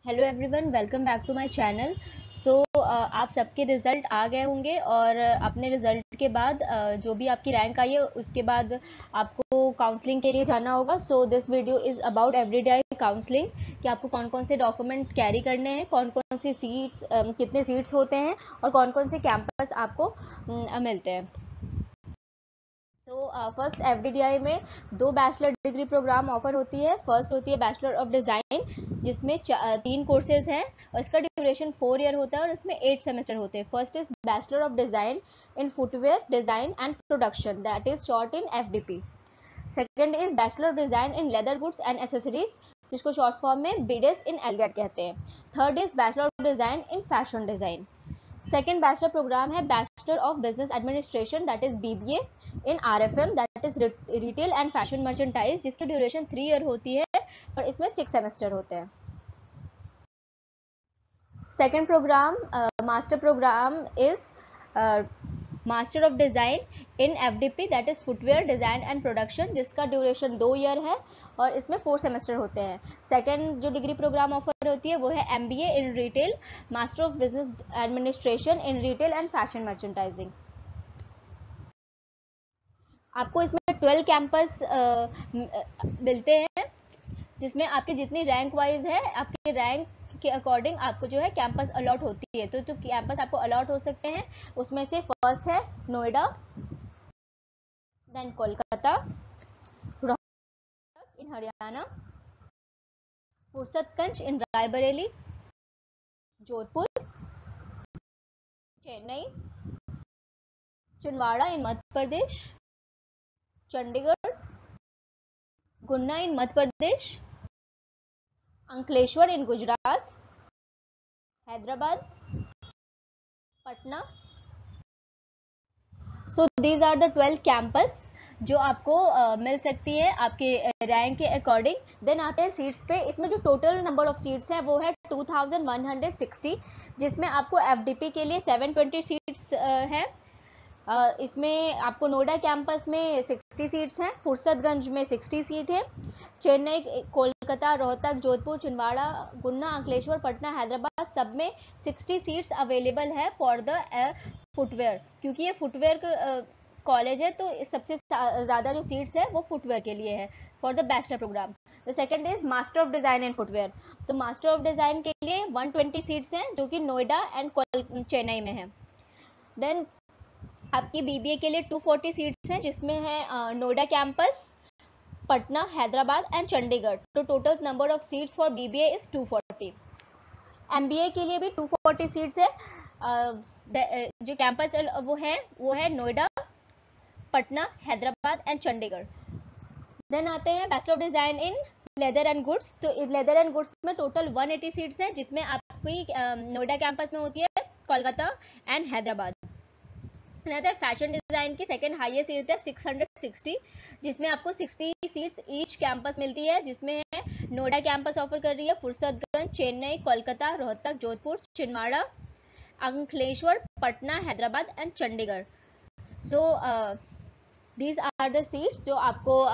Hello everyone, welcome back to my channel. So आप सबके result आ गए होंगे और अपने रिजल्ट के बाद जो भी आपकी रैंक आई है उसके बाद आपको काउंसलिंग के लिए जाना होगा। So this video is about everyday counselling कि आपको कौन कौन से डॉक्यूमेंट कैरी करने हैं, कौन कौन सी सीट्स, कितने सीट्स होते हैं और कौन कौन से कैंपस आपको मिलते हैं। फर्स्ट एफडीडीआई में दो बैचलर डिग्री प्रोग्राम ऑफर होती है। फर्स्ट होती है बैचलर ऑफ डिज़ाइन, जिसमें 3 कोर्सेज हैं और इसका ड्यूरेशन 4 ईयर होता है और इसमें 8 सेमेस्टर होते हैं। First is bachelor of design in footwear design and production, that is short in FDP. Second is bachelor of design in leather goods and accessories, जिसको शॉर्ट फॉर्म में बीडेस इन एलगेट कहते हैं। Third is bachelor of design in fashion design. Second bachelor programme है bachelor of business administration, that is BBA in RFM, that is retail and fashion merchandise, जिसकी duration 3 year होती है और इसमें 6 semester होते हैं। Second programme master programme is master of design in FDP, that is footwear design and production, जिसका duration 2 year है और इसमें 4 सेमेस्टर होते हैं। सेकेंड जो डिग्री प्रोग्राम ऑफर होती है वो है MBA in retail, master of business administration in retail and fashion merchandising. आपको इसमें 12 कैंपस मिलते हैं, जिसमें आपकी जितनी रैंक वाइज है, आपके रैंक के अकॉर्डिंग आपको जो है कैंपस अलॉट होती है। तो कैंपस आपको अलॉट हो सकते हैं, उसमें से फर्स्ट है Noida, then Kolkata, Rohtak in Haryana, Fursatganj in Raebareli, Jodhpur, Chennai, Chhindwara in Madhya Pradesh, Chandigarh, Guna in Madhya Pradesh, Ankleshwar in Gujarat, Hyderabad, Patna. So these are the 12 campus जो आपको मिल सकती है आपके रैंक के अकॉर्डिंग। देन आते हैं सीट्स पे। इसमें जो टोटल नंबर ऑफ सीट्स है वो है 2160, जिसमें आपको एफडीपी के लिए 720 सीट्स है। इसमें आपको नोएडा कैंपस में 60 सीट्स हैं, फुर्सतगंज में 60 सीट है, चेन्नई, कोलकाता, रोहतक, जोधपुर, छिंदवाड़ा, गुन्ना, अंकलेश्वर, पटना, हैदराबाद सब में 60 सीट्स अवेलेबल है फॉर द फुटवेयर, क्योंकि ये फुटवेयर कॉलेज है तो सबसे ज़्यादा जो सीट्स है वो फुटवेयर के लिए है for the bachelor programme. The second is master of design in footwear. तो मास्टर ऑफ डिज़ाइन के लिए 120 सीट्स हैं जो कि नोएडा एंड चेन्नई में है। देन आपकी बीबीए के लिए 240 सीट्स हैं, जिसमें है नोएडा कैंपस, पटना, हैदराबाद एंड चंडीगढ़। तो total number of seats for BBA is 240। MBA के लिए भी 240 सीट्स है। जो कैंपस वो है नोएडा, पटना, हैदराबाद एंड चंडीगढ़। देन आते हैं bachelor of design in leather and goods. तो लेदर एंड गुड्स में टोटल 180 सीट्स हैं, जिसमें आपकी नोएडा कैंपस में होती है, Kolkata and Hyderabad. Fashion design की सेकेंड हाईएस्ट सीट है 660, जिसमें आपको 60 सीट्स ईच कैंपस मिलती है, जिसमें है नोएडा कैंपस ऑफर कर रही है, Fursatganj, Chennai, Kolkata, Rohtak, Jodhpur, Chhindwara, Ankleshwar, Patna, Hyderabad and Chandigarh. So these are the seats जो आपको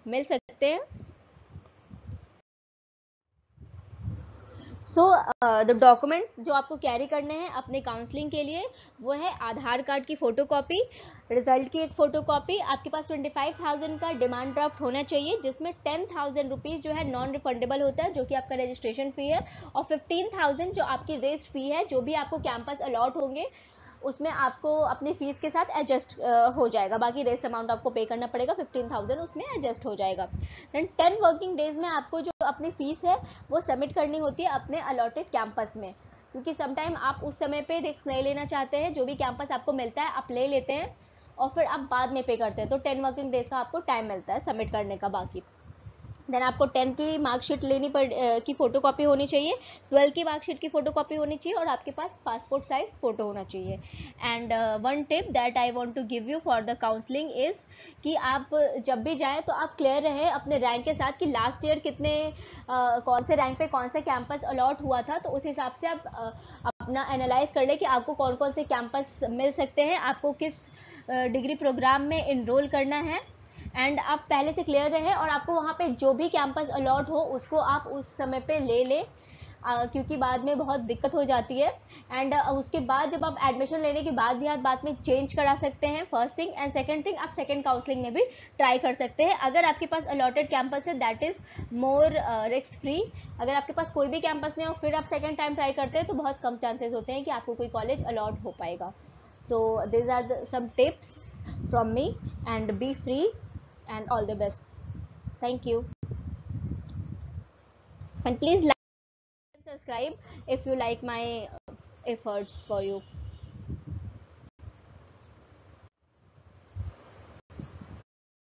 मिल सकते हैं। सो द डॉक्यूमेंट्स जो आपको कैरी करने हैं अपने काउंसलिंग के लिए वो है आधार कार्ड की फ़ोटोकॉपी, रिजल्ट की एक फ़ोटोकॉपी, आपके पास 25,000 का डिमांड ड्राफ्ट होना चाहिए, जिसमें 10,000 रुपीज़ जो है नॉन रिफंडेबल होता है, जो कि आपका रजिस्ट्रेशन फ़ी है, और 15,000 जो आपकी रेस्ट फ़ी है, जो भी आपको कैंपस अलॉट होंगे उसमें आपको अपनी फीस के साथ एडजस्ट हो जाएगा। बाकी रेस्ट अमाउंट आपको पे करना पड़ेगा, 15,000 उसमें एडजस्ट हो जाएगा। देन 10 वर्किंग डेज में आपको जो अपनी फीस है वो सबमिट करनी होती है अपने अलॉटेड कैंपस में, क्योंकि समटाइम आप उस समय पे रिस्क नहीं लेना चाहते हैं, जो भी कैंपस आपको मिलता है आप ले लेते हैं और फिर आप बाद में पे करते हैं। तो 10 वर्किंग डेज का आपको टाइम मिलता है सबमिट करने का। बाकी देन आपको 10 की मार्कशीट की फ़ोटोकॉपी होनी चाहिए, 12 की मार्कशीट की फ़ोटोकॉपी होनी चाहिए और आपके पास पासपोर्ट साइज फ़ोटो होना चाहिए। And one tip that I want to give you for the counselling is कि आप जब भी जाएं तो आप क्लियर रहें अपने रैंक के साथ कि लास्ट ईयर कितने कौन से रैंक पे कौन सा कैंपस अलॉट हुआ था, तो उस हिसाब से आप अपना एनालाइज कर ले कि आपको कौन कौन से कैंपस मिल सकते हैं, आपको किस डिग्री प्रोग्राम में इनरोल करना है। एंड आप पहले से क्लियर रहे और आपको वहाँ पे जो भी कैंपस अलॉट हो उसको आप उस समय पे ले लें। क्योंकि बाद में बहुत दिक्कत हो जाती है। एंड उसके बाद जब आप एडमिशन लेने के बाद भी आप बाद में चेंज करा सकते हैं, first thing. And second thing, आप सेकंड काउंसलिंग में भी ट्राई कर सकते हैं अगर आपके पास अलॉटेड कैंपस है, that is more risk free. अगर आपके पास कोई भी कैंपस नहीं हो फिर आप सेकंड टाइम ट्राई करते हैं तो बहुत कम चांसेस होते हैं कि आपको कोई कॉलेज अलॉट हो पाएगा। So this are some tips from me, and be free and all the best. Thank you, and please like and subscribe if you like my efforts for you.